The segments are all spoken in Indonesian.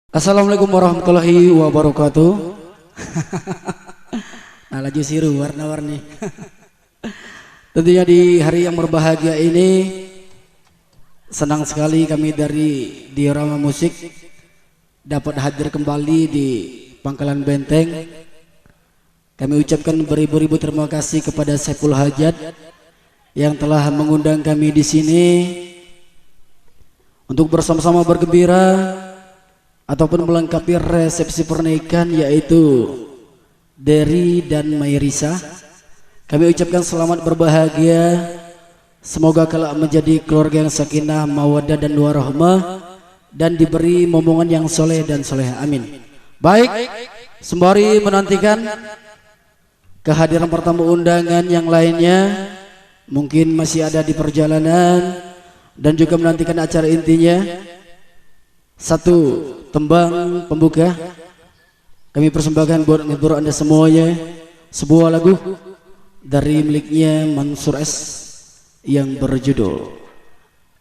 Assalamualaikum warahmatullahi wabarakatuh. Nah, laju siru warna-warni. Tentunya di hari yang berbahagia ini senang sekali kami dari Diorama Musik dapat hadir kembali di Pangkalan Benteng. Kami ucapkan beribu-ribu terima kasih kepada Saiful Hajat yang telah mengundang kami di sini untuk bersama-sama bergembira ataupun melengkapi resepsi pernikahan, yaitu Dery dan Mayrisa. Kami ucapkan selamat berbahagia, semoga kelak menjadi keluarga yang sakinah, mawaddah dan warahmah, dan diberi momongan yang soleh dan soleh, amin. Baik, sembari menantikan kehadiran pertama undangan yang lainnya, mungkin masih ada di perjalanan dan juga menantikan acara intinya, satu tembang pembuka kami persembahkan buat menghibur Anda semuanya, sebuah lagu dari miliknya Mansur S yang berjudul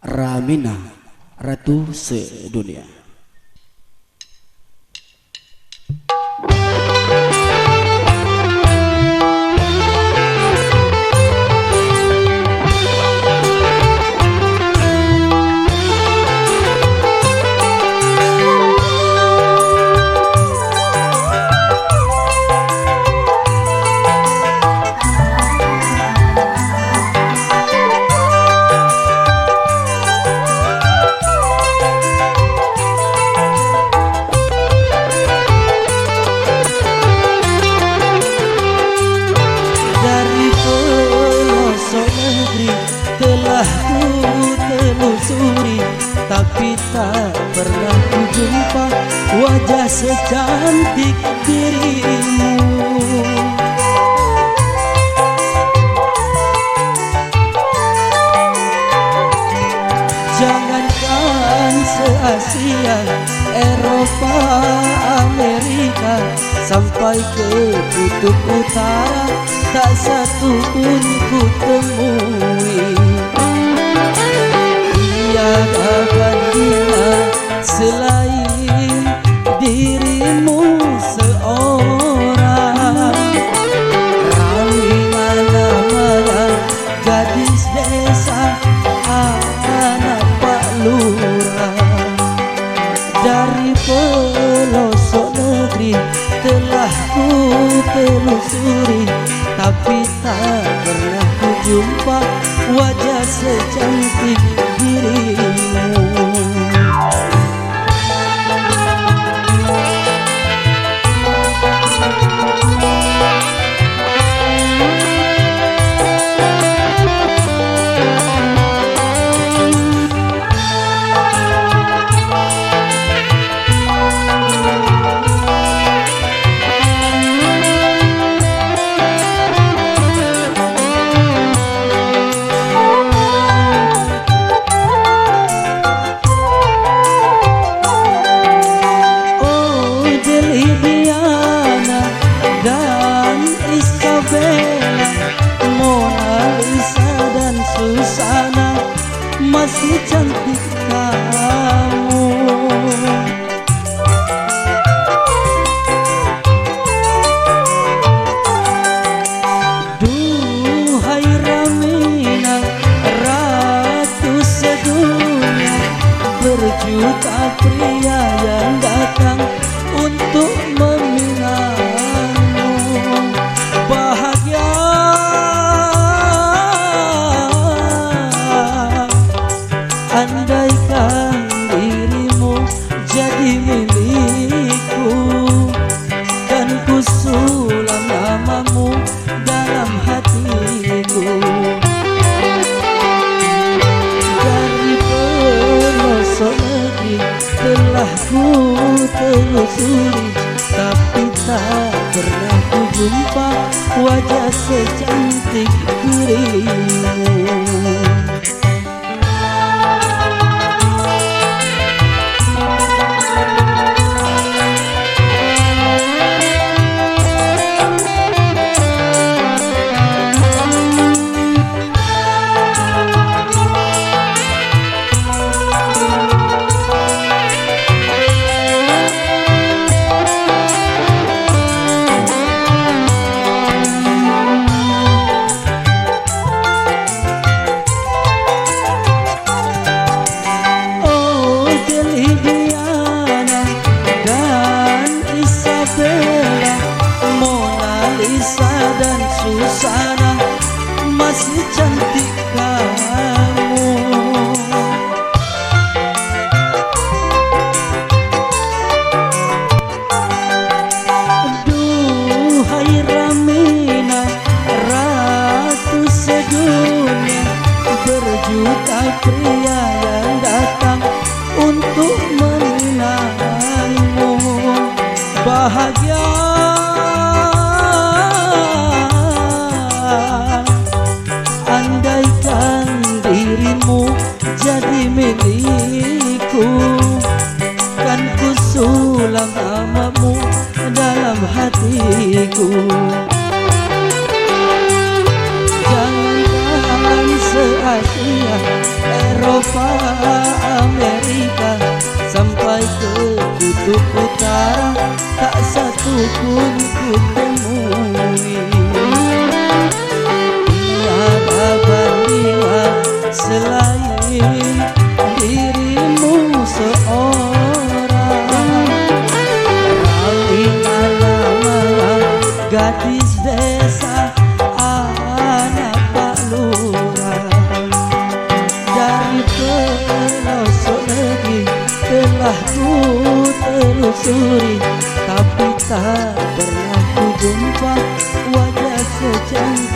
Ramina, Ratu Sedunia. Tapi tak pernah ku jumpa wajah secantik dirimu. Jangankan se-Asia, Eropa, Amerika, sampai ke kutub utara, tak satu pun ku temui. Tiada bandingan selain dirimu seorang. Ramina namanya, gadis desa, anak Pak Lurah. Dari pelosok negeri telah ku telusuri, tapi tak pernah ku jumpa wajah secantik dirimu. Susana, masih cantik kamu. Duhai Ramina, ratu sedunia, berjuta pria yang datang untuk meminangmu. Bahagia andaikan dirimu jadi milikku, dan ku sulam namamu dalam hatiku. Dari pelosok negeri telah ku telusuri, tapi tak pernah ku jumpa wajah secantik dirimu. dan susana masih cantik kamu. Duhai Ramina, ratu sedunia, berjuta pria yang datang untuk mengenangmu. Bahagia andaikan dirimu jadi milikku, kan ku sulam namamu dalam hatiku. Jangan se-Asia, Eropa, Amerika, sampai ke kutub utara, tak satu pun ku temui. Tiada bandingan selain dirimu seorang. Ramina nama gadis desa, anak Pak Lurah. Dari pelosok negeri telah ku telusuri, tapi tak pernah ku jumpa wajah secantik